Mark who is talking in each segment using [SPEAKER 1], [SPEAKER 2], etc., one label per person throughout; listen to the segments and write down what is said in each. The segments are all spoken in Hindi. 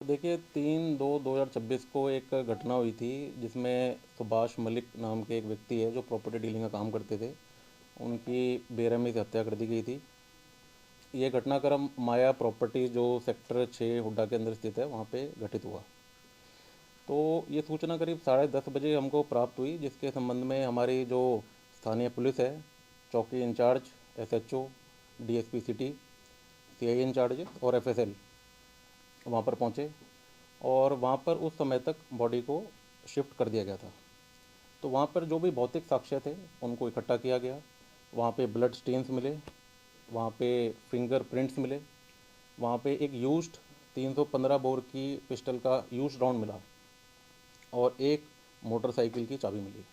[SPEAKER 1] देखिए 3/2/2026 को एक घटना हुई थी जिसमें सुभाष मलिक नाम के एक व्यक्ति है जो प्रॉपर्टी डीलिंग का काम करते थे। उनकी बेरहमी से हत्या कर दी गई थी। ये घटनाक्रम माया प्रॉपर्टी जो सेक्टर 6 हुड्डा के अंदर स्थित है वहाँ पे घटित हुआ। तो ये सूचना करीब 10:30 बजे हमको प्राप्त हुई, जिसके संबंध में हमारी जो स्थानीय पुलिस है, चौकी incharge, SHO, DSP city, CI incharge और एफएसएल वहाँ पर पहुँचे और वहाँ पर उस समय तक बॉडी को शिफ्ट कर दिया गया था। तो वहाँ पर जो भी भौतिक साक्ष्य थे उनको इकट्ठा किया गया। वहाँ पे ब्लड स्टेन्स मिले, वहाँ पे फिंगरप्रिंट्स मिले, वहाँ पे एक यूज्ड 315 बोर की पिस्टल का यूज्ड राउंड मिला और एक मोटरसाइकिल की चाबी मिली।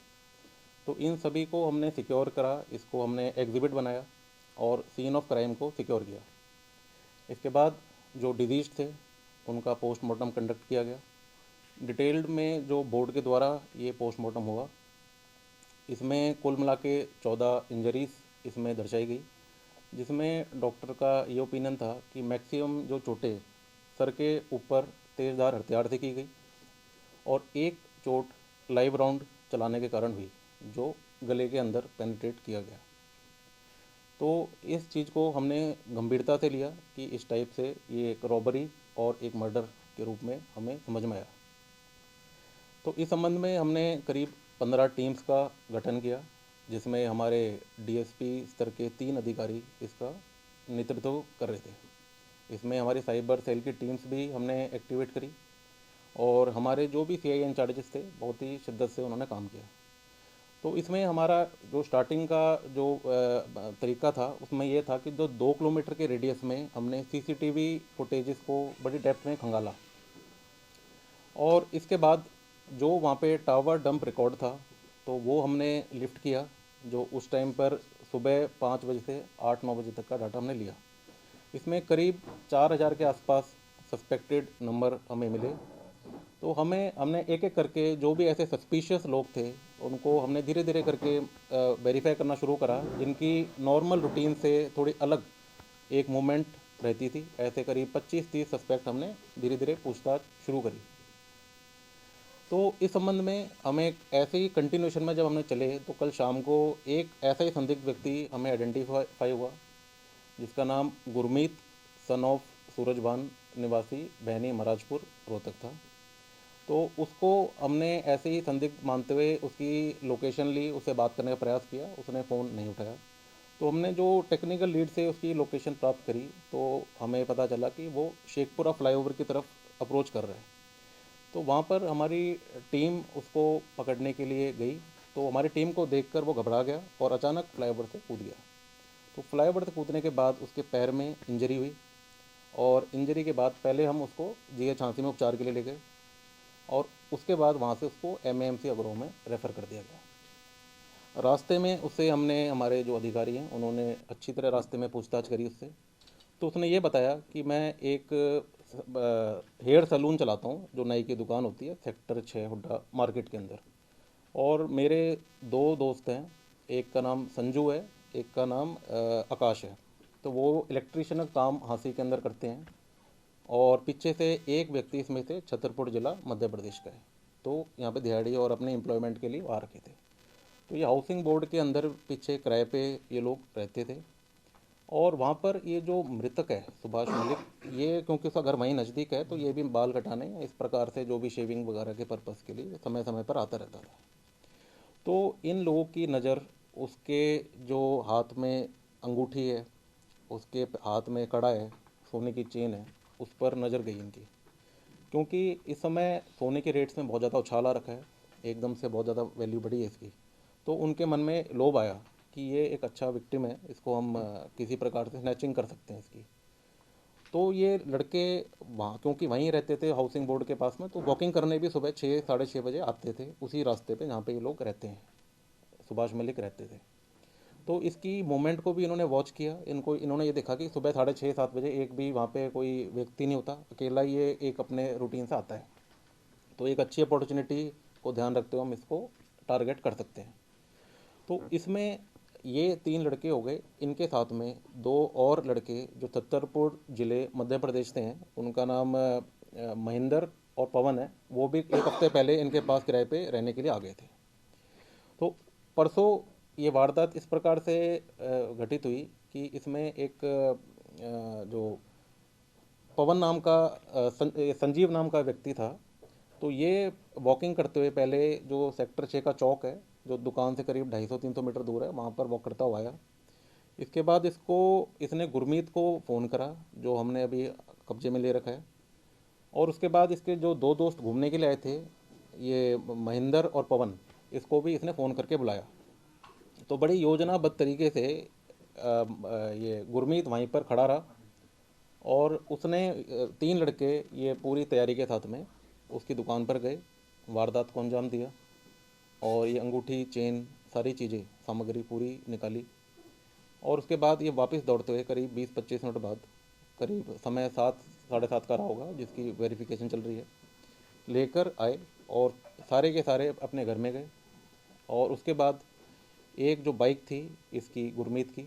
[SPEAKER 1] तो इन सभी को हमने सिक्योर करा, इसको हमने एग्जिबिट बनाया और सीन ऑफ क्राइम को सिक्योर किया। इसके बाद जो डिजीज थे उनका पोस्टमार्टम कंडक्ट किया गया। डिटेल्ड में जो बोर्ड के द्वारा ये पोस्टमार्टम हुआ, इसमें कुल मिला के 14 इंजरीज इसमें दर्शाई गई, जिसमें डॉक्टर का ये ओपिनियन था कि मैक्सिमम जो चोटें सर के ऊपर तेज़धार हथियार से की गई और एक चोट लाइव राउंड चलाने के कारण हुई जो गले के अंदर पेनिट्रेट किया गया। तो इस चीज़ को हमने गंभीरता से लिया कि इस टाइप से ये एक रॉबरी और एक मर्डर के रूप में हमें समझ में आया। तो इस संबंध में हमने करीब 15 टीम्स का गठन किया, जिसमें हमारे डीएसपी स्तर के 3 अधिकारी इसका नेतृत्व कर रहे थे। इसमें हमारी साइबर सेल की टीम्स भी हमने एक्टिवेट करी और हमारे जो भी सीआई इंचार्जेस थे बहुत ही शिद्दत से उन्होंने काम किया। तो इसमें हमारा जो स्टार्टिंग का जो तरीका था उसमें ये था कि जो 2 किलोमीटर के रेडियस में हमने सीसीटीवी फुटेजेस को बड़ी डेप्थ में खंगाला और इसके बाद जो वहाँ पे टावर डंप रिकॉर्ड था तो वो हमने लिफ्ट किया, जो उस टाइम पर सुबह 5 बजे से 8-9 बजे तक का डाटा हमने लिया। इसमें करीब 4,000 के आसपास सस्पेक्टेड नंबर हमें मिले। तो हमने एक एक करके जो भी ऐसे सस्पिशियस लोग थे उनको हमने धीरे धीरे करके वेरीफाई करना शुरू करा, जिनकी नॉर्मल रूटीन से थोड़ी अलग एक मूवमेंट रहती थी। ऐसे करीब 25-30 सस्पेक्ट हमने धीरे धीरे पूछताछ शुरू करी। तो इस संबंध में हमें ऐसे ही कंटिन्यूशन में जब हमने चले तो कल शाम को एक ऐसा ही संदिग्ध व्यक्ति हमें आइडेंटिफाई हुआ, जिसका नाम गुरमीत सन ऑफ सूरजभान निवासी बहनी महाराजपुर रोहतक था। तो उसको हमने ऐसे ही संदिग्ध मानते हुए उसकी लोकेशन ली, उससे बात करने का प्रयास किया, उसने फ़ोन नहीं उठाया। तो हमने जो टेक्निकल लीड से उसकी लोकेशन प्राप्त करी तो हमें पता चला कि वो शेखपुरा फ्लाईओवर की तरफ अप्रोच कर रहा है। तो वहाँ पर हमारी टीम उसको पकड़ने के लिए गई। तो हमारी टीम को देखकर वो घबरा गया और अचानक फ्लाईओवर से कूद गया। तो फ्लाईओवर से कूदने के बाद उसके पैर में इंजरी हुई और इंजरी के बाद पहले हम उसको जीएच झांसी में उपचार के लिए ले गए और उसके बाद वहाँ से उसको एमएएमसी अग्रो में रेफ़र कर दिया गया। रास्ते में उससे हमने, हमारे जो अधिकारी हैं उन्होंने अच्छी तरह रास्ते में पूछताछ करी उससे। तो उसने ये बताया कि मैं एक हेयर सैलून चलाता हूँ, जो नाई की दुकान होती है सेक्टर 6 हुड्डा मार्केट के अंदर। और मेरे 2 दोस्त हैं, एक का नाम संजू है, एक का नाम आकाश है। तो वो इलेक्ट्रिशियन का काम हांसी के अंदर करते हैं और पीछे से एक व्यक्ति इसमें से छतरपुर ज़िला मध्य प्रदेश का है। तो यहाँ पे दिहाड़ी और अपने एम्प्लॉयमेंट के लिए आ रखे थे। तो ये हाउसिंग बोर्ड के अंदर पीछे किराए पे ये लोग रहते थे। और वहाँ पर ये जो मृतक है सुभाष मलिक, ये क्योंकि उसका घर वहीं नज़दीक है तो ये भी बाल कटाने इस प्रकार से जो भी शेविंग वगैरह के पर्पज़ के लिए समय समय पर आता रहता था। तो इन लोगों की नज़र उसके जो हाथ में अंगूठी है, उसके हाथ में कड़ा है, सोने की चेन है, उस पर नज़र गई इनकी। क्योंकि इस समय सोने के रेट्स में बहुत ज़्यादा उछाल आ रखा है, एकदम से बहुत ज़्यादा वैल्यू बढ़ी है इसकी। तो उनके मन में लोभ आया कि ये एक अच्छा विक्टिम है, इसको हम किसी प्रकार से स्नैचिंग कर सकते हैं इसकी। तो ये लड़के वहाँ क्योंकि वहीं रहते थे हाउसिंग बोर्ड के पास में, तो वॉकिंग करने भी सुबह 6-6:30 बजे आते थे उसी रास्ते पे जहाँ पे ये लोग रहते हैं, सुभाष मलिक रहते थे। तो इसकी मूवमेंट को भी इन्होंने वॉच किया। इन्होंने ये देखा कि सुबह 6:30-7 बजे एक भी वहाँ पे कोई व्यक्ति नहीं होता, अकेला ये एक अपने रूटीन से आता है। तो एक अच्छी अपॉर्चुनिटी को ध्यान रखते हुए हम इसको टारगेट कर सकते हैं। तो इसमें ये 3 लड़के हो गए, इनके साथ में 2 और लड़के जो छतरपुर ज़िले मध्य प्रदेश से हैं, उनका नाम महेंद्र और पवन है, वो भी 1 हफ्ते पहले इनके पास किराए पे रहने के लिए आ गए थे। तो परसों ये वारदात इस प्रकार से घटित हुई कि इसमें एक जो पवन नाम का संजीव नाम का व्यक्ति था। तो ये वॉकिंग करते हुए पहले जो सेक्टर 6 का चौक है, जो दुकान से करीब 250-300 मीटर दूर है, वहाँ पर वॉक करता हुआ आया। इसके बाद इसने गुरमीत को फ़ोन करा, जो हमने अभी कब्जे में ले रखा है। और उसके बाद इसके जो 2 दोस्त घूमने के लिए आए थे, ये महेंद्र और पवन, इसको भी इसने फ़ोन करके बुलाया। तो बड़ी योजनाबद्ध तरीके से ये गुरमीत वहीं पर खड़ा रहा और उसने 3 लड़के ये पूरी तैयारी के साथ में उसकी दुकान पर गए, वारदात को अंजाम दिया और ये अंगूठी, चेन, सारी चीज़ें, सामग्री पूरी निकाली। और उसके बाद ये वापस दौड़ते हुए करीब 20-25 मिनट बाद, करीब समय 7 साढ़े 7 का रहा होगा, जिसकी वेरिफिकेशन चल रही है, लेकर आए और सारे के सारे अपने घर में गए। और उसके बाद एक जो बाइक थी इसकी, गुरमीत की,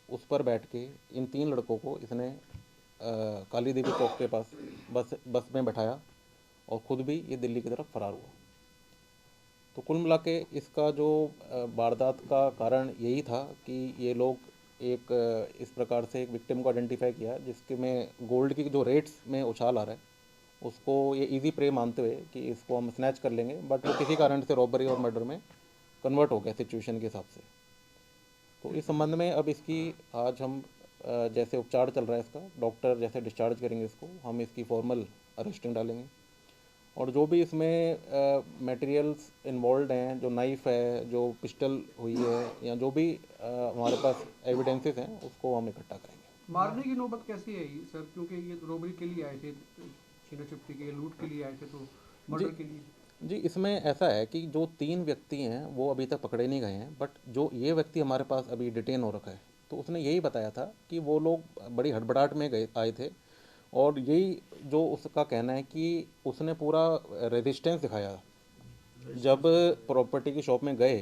[SPEAKER 1] उस पर बैठ के इन 3 लड़कों को इसने काली देवी चौक के पास बस में बैठाया और ख़ुद भी ये दिल्ली की तरफ फरार हुआ। तो कुल मिला के इसका जो वारदात का कारण यही था कि ये लोग इस प्रकार से एक विक्टिम को आइडेंटिफाई किया, जिसके में गोल्ड की जो रेट्स में उछाल आ रहा है, उसको ये इजी प्रे मानते हुए कि इसको हम स्नैच कर लेंगे, बट वो किसी कारण से रॉबरी और मर्डर में कन्वर्ट हो गया सिचुएशन के हिसाब से। तो इस संबंध में अब इसकी आज हम जैसे उपचार चल रहा है इसका, डॉक्टर जैसे डिस्चार्ज करेंगे इसको, हम इसकी फॉर्मल अरेस्टिंग डालेंगे। और जो भी इसमें मटेरियल्स इन्वॉल्व हैं, जो नाइफ़ है, जो पिस्टल हुई है, या जो भी हमारे पास एविडेंसेस हैं, उसको हम इकट्ठा करेंगे।
[SPEAKER 2] मारने की नौबत कैसी है सर, क्योंकि ये रोबरी के लिए आए थे, छीना चुपटी के लूट के लिए आए थे, तो मर्डर के लिए?
[SPEAKER 1] जी, इसमें ऐसा है कि जो 3 व्यक्ति हैं वो अभी तक पकड़े नहीं गए हैं, बट जो ये व्यक्ति हमारे पास अभी डिटेन हो रखा है, तो उसने यही बताया था कि वो लोग बड़ी हड़बड़ाहट में आए थे। और यही जो उसका कहना है कि उसने पूरा रेजिस्टेंस दिखाया। जब प्रॉपर्टी की शॉप में गए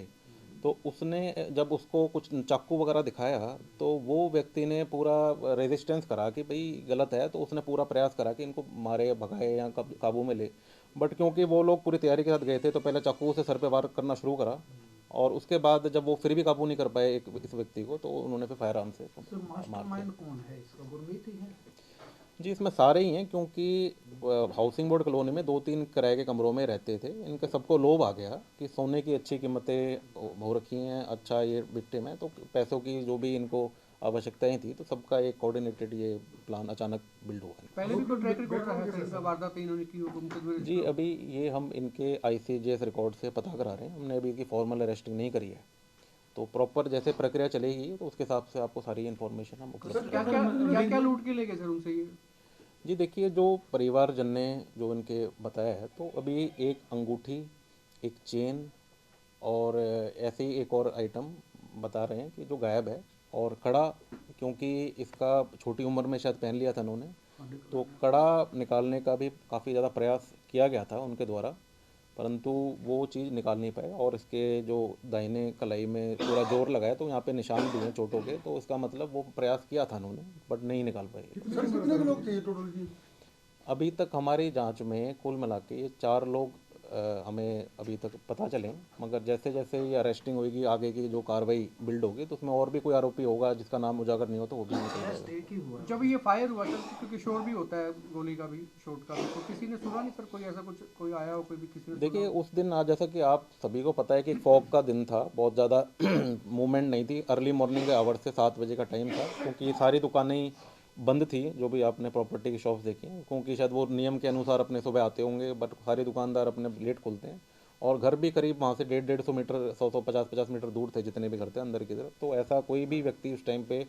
[SPEAKER 1] तो उसने जब उसको कुछ चाकू वगैरह दिखाया, तो वो व्यक्ति ने पूरा रेजिस्टेंस करा कि भाई गलत है, तो उसने पूरा प्रयास करा कि इनको मारे, भगाए या काबू में ले। बट क्योंकि वो लोग पूरी तैयारी के साथ गए थे, तो पहले चाकू से सर पे वार करना शुरू करा, और उसके बाद जब वो फिर भी काबू नहीं कर पाए इस व्यक्ति को, तो उन्होंने फिर फायर आर्म से मार दिया।
[SPEAKER 2] कौन है इसका, गुरमीत ही है?
[SPEAKER 1] जी, इसमें सारे ही हैं, क्योंकि हाउसिंग बोर्ड कॉलोनी में 2-3 किराए के कमरों में रहते थे। इनके सबको लोभ आ गया कि सोने की अच्छी कीमतें हो रखी हैं, अच्छा ये विक्टिम है, तो पैसों की जो भी इनको आवश्यकताएं थी, तो सबका एक कोऑर्डिनेटेड ये प्लान अचानक बिल्ड हुआ है।
[SPEAKER 2] पहले भी कोई ट्रैक रिकॉर्ड रहा है इनका, वारदात इन्होंने की हो मुकदमे?
[SPEAKER 1] जी, अभी ये हम इनके ICJS रिकॉर्ड से पता करा रहे हैं, हमने अभी इसकी फॉर्मल अरेस्टिंग नहीं करी है। तो प्रॉपर जैसे प्रक्रिया चलेगी, तो उसके हिसाब से आपको सारी इन्फॉर्मेशन हम उपलब्ध
[SPEAKER 2] क्या क्या लूट के ले गए सर उनसे ये?
[SPEAKER 1] जी, देखिए, जो परिवारजन ने जो इनके बताया है, तो अभी एक अंगूठी, एक चेन और ऐसे ही एक और आइटम बता रहे हैं कि जो गायब है। और कड़ा, क्योंकि इसका छोटी उम्र में शायद पहन लिया था इन्होंने, तो कड़ा निकालने का भी काफ़ी ज़्यादा प्रयास किया गया था उनके द्वारा, परंतु वो चीज़ निकाल नहीं पाए। और इसके जो दाहिने कलाई में पूरा जोर लगाया, तो यहाँ पे निशान भी हैं चोटों के, तो इसका मतलब वो प्रयास किया था उन्होंने, बट नहीं निकाल पाए।
[SPEAKER 3] सर कितने लोग थे टोटल जी?
[SPEAKER 1] अभी तक हमारी जांच में कुल मिला के ये 4 लोग हमें अभी तक पता चले, मगर जैसे जैसे ये अरेस्टिंग होगी, आगे की जो कार्रवाई बिल्ड होगी, तो उसमें और भी कोई आरोपी होगा जिसका नाम उजागर नहीं हो, तो वो भी निकल जाएगा।
[SPEAKER 2] जब ये फायर हुआ सर, क्योंकि शोर भी होता है, गोली का भी, शॉट का भी, तो किसी ने सुना नहीं सर? कोई ऐसा कुछ कोई आया हो, कोई भी किसी ने?
[SPEAKER 1] देखिए, उस दिन आज जैसा कि आप सभी को पता है कि फॉग का दिन था, बहुत ज़्यादा मूवमेंट नहीं थी। अर्ली मॉर्निंग के आवर से 7 बजे का टाइम था, क्योंकि ये सारी दुकानें बंद थी, जो भी आपने प्रॉपर्टी की शॉप्स देखी हैं, क्योंकि शायद वो नियम के अनुसार अपने सुबह आते होंगे, बट सारे दुकानदार अपने लेट खोलते हैं। और घर भी करीब वहाँ से 150-150 मीटर, 100-100, 50-50 मीटर दूर थे जितने भी घर थे अंदर की तरफ। तो ऐसा कोई भी व्यक्ति उस टाइम पे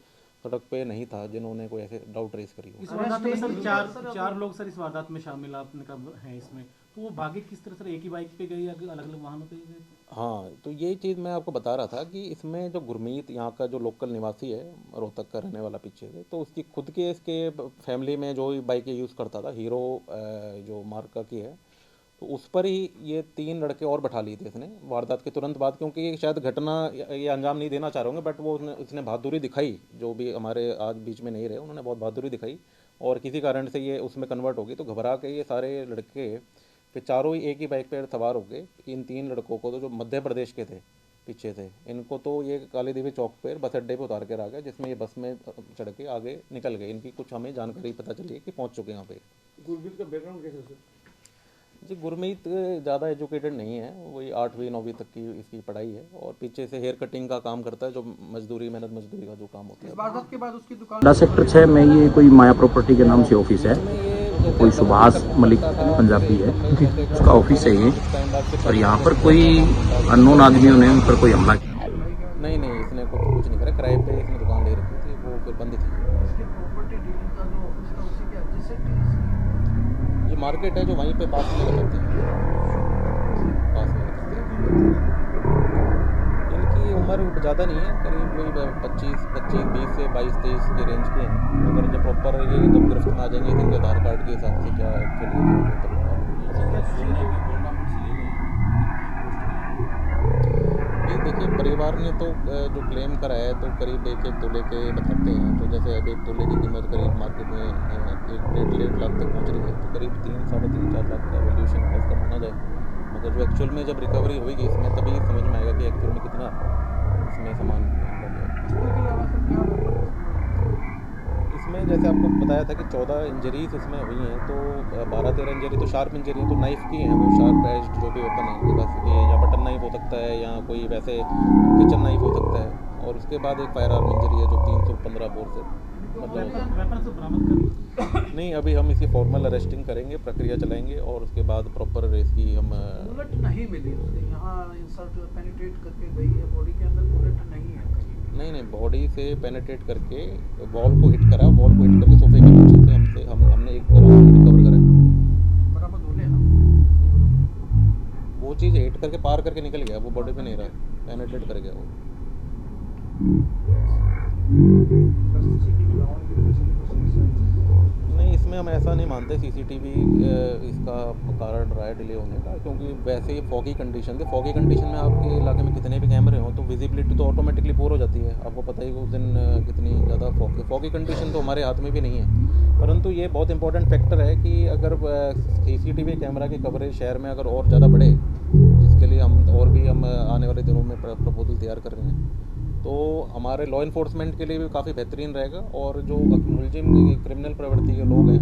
[SPEAKER 1] सड़क पे नहीं था जिन्होंने कोई ऐसे डाउट रेस करी हो।
[SPEAKER 4] इस वारदात में सर चार लोग सर इस वारदात में शामिल आपने कब हैं इसमें, तो वो भागे किस तरह सर, एक ही बाइक पे गए या अलग अलग वाहनों पे गए?
[SPEAKER 1] हाँ, तो ये चीज़ मैं आपको बता रहा था कि इसमें जो गुरमीत यहाँ का जो लोकल निवासी है, रोहतक का रहने वाला पीछे से, तो उसकी खुद के इसके फैमिली में जो बाइकें यूज़ करता था, हीरो जो मार्का की है, तो उस पर ही ये 3 लड़के और बैठा लिए थे इसने वारदात के तुरंत बाद, क्योंकि ये शायद घटना ये अंजाम नहीं देना चाह रहे होंगे, बट वो उसने बहादुरी दिखाई, जो भी हमारे आज बीच में नहीं रहे, उन्होंने बहुत बहादुरी दिखाई और किसी कारण से ये उसमें कन्वर्ट होगी, तो घबरा के ये सारे लड़के फिर चारों ही एक ही बाइक पर सवार हो गए। इन 3 लड़कों को तो जो मध्य प्रदेश के थे पीछे से, इनको तो ये काली देवी चौक पर बस अड्डे पे उतार के आ गए, जिसमें ये बस में चढ़ के आगे निकल गए। इनकी कुछ हमें जानकारी पता चली है कि पहुंच चुके हैं यहाँ पे।
[SPEAKER 3] गुरमीत का बैकग्राउंड कैसा सर?
[SPEAKER 1] जी गुरमीत ज़्यादा एजुकेटेड नहीं है, वही 8वीं 9वीं तक की इसकी पढ़ाई है और पीछे से हेयर कटिंग का काम करता है, जो मजदूरी मेहनत मजदूरी का जो काम होता
[SPEAKER 2] इस
[SPEAKER 1] है।
[SPEAKER 2] वारदात के बाद उसकी दुकान
[SPEAKER 5] 10 सेक्टर 6 में ये कोई माया प्रॉपर्टी के नाम से ऑफिस है। कोई सुभाष मलिक पंजाबी है, उसका ऑफिस है ये। और यहाँ पर कोई अननोन आदमियों ने उन पर कोई हमला किया।
[SPEAKER 1] नहीं इसने कुछ नहीं करा, किराए पे इसने दुकान ले रखी थी, वो फिर बंद थी। ये मार्केट है जो वहीं पे पास में करते हैं, पास में करते हैं। इनकी उम्र ज़्यादा नहीं है, करीब वही 25 से 22-23 के रेंज के हैं। अगर जब प्रॉपर ये जब गिरफ्त में आ जाएंगे तो इनके आधार कार्ड के हिसाब से क्या एक्चुअली ये देखिए, परिवार ने तो जो क्लेम करा है तो करीब 1-1 तोले के बताते हैं। तो जैसे अब 1 तोले की कीमत करीब मार्केट में 1-1.5 लाख तक पहुंच रही है, तो करीब 3-3.5-4 लाख का वैल्यूएशन है इसका माना जाए। मगर जो एक्चुअल में जब रिकवरी होगी इसमें तभी समझ में आएगा कि एक्चुअल में कितना इसमें सामान इसमें जैसे आपको बताया था कि 14 इंजरीज इसमें हुई हैं, तो 12-13 इंजरी तो शार्प इंजरी है, तो नाइफ की हैं, वो शार्प एज्ड जो भी वेपन है इनके पास, ये या बटन नाइफ हो सकता है या कोई वैसे किचन नाइफ हो सकता है। और उसके बाद एक फायर आर्म इंजरी है जो 315 बोर से मतलब नहीं। अभी हम इसकी फॉर्मल अरेस्टिंग करेंगे, प्रक्रिया चलाएंगे और उसके बाद प्रॉपर इसकी हम
[SPEAKER 2] बुलेट नहीं मिली उसके यहाँ इंसर्ट पेनिट्रेट करके गई है, बॉडी के अंदर बुलेट नहीं है कहीं।
[SPEAKER 1] नहीं बॉडी से पेनिट्रेट करके वॉल को हिट करा, वॉल को हिट करके सोफे के नीचे से हमने एक रिकवर करा।
[SPEAKER 2] बराबर बोले ना,
[SPEAKER 1] वो चीज़ हिट करके पार करके निकल गया, वो बॉडी पे नहीं रहा, पेनिट्रेट कर गया वो। नहीं इसमें हम ऐसा नहीं मानते सीसीटीवी इसका कारण रहा है डिले होने का, क्योंकि वैसे ही फॉगी कंडीशन थी। फॉगी कंडीशन में आपके इलाके में कितने भी कैमरे हों तो विजिबिलिटी तो ऑटोमेटिकली पूर हो जाती है। आपको पता ही उस दिन कितनी ज़्यादा फॉगी कंडीशन तो हमारे हाथ में भी नहीं है। परंतु ये बहुत इंपॉर्टेंट फैक्टर है कि अगर सीसीटीवी कैमरा की कवरेज शहर में अगर और ज़्यादा बढ़े, जिसके लिए हम आने वाले दिनों में प्रपोजल तैयार कर रहे हैं, तो हमारे लॉ इन्फोर्समेंट के लिए भी काफ़ी बेहतरीन रहेगा। और जो मुलजिम क्रिमिनल प्रवृत्ति के लोग हैं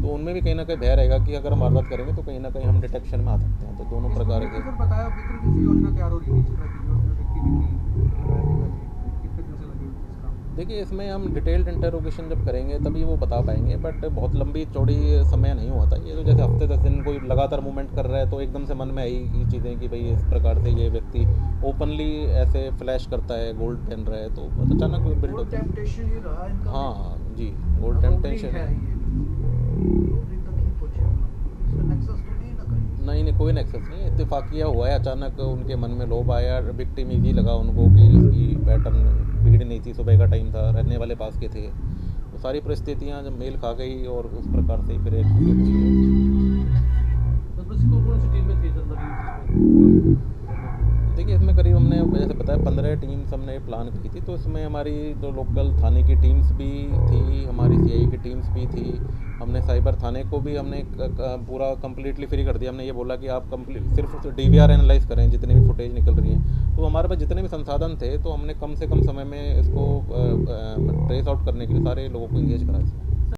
[SPEAKER 1] तो उनमें भी कहीं ना कहीं भय रहेगा कि अगर हम वारदात करेंगे तो कहीं ना कहीं हम डिटेक्शन में आ सकते हैं। तो दोनों प्रकार के
[SPEAKER 2] बताया वितरण जैसी योजना तैयार हो रही थी, देखिए
[SPEAKER 1] इसमें हम डिटेल्ड इंटरोगेशन जब करेंगे तभी वो बता पाएंगे, बट बहुत लंबी चौड़ी समय नहीं हुआ था ये। तो जैसे हफ्ते 10 दिन कोई लगातार मूवमेंट कर रहा है तो एकदम से मन में आई ये चीज़ें कि भाई इस प्रकार से ये व्यक्ति ओपनली ऐसे फ्लैश करता है, गोल्ड पहन रहा है, तो अचानक बिल्ड होता है। हाँ जी, गोल्ड टेम्पटेशन है। नहीं कोई नेक्सस नहीं, इत्तेफाकिया हुआ है। अचानक उनके मन में लोभ आया, विक्टिम ईजी लगा उनको कि इसकी पैटर्न भीड़ नहीं थी, सुबह का टाइम था, रहने वाले पास के थे, वो सारी परिस्थितियां जब मेल खा गई और उस प्रकार से फिर देखिए इसमें करीब हमने जैसे बताया 15 टीम्स हमने प्लान की थी। तो इसमें हमारी जो लोकल थाने की टीम्स भी थी, हमारी सीआई की टीम्स भी थी। हमने साइबर थाने को भी हमने पूरा कम्प्लीटली फ्री कर दिया। हमने ये बोला कि आप सिर्फ डीवीआर एनालाइज करें जितनी भी फुटेज निकल रही है। तो हमारे पास जितने भी संसाधन थे तो हमने कम से कम समय में इसको ट्रेस आउट करने के लिए सारे लोगों को इंगेज करा इसमें।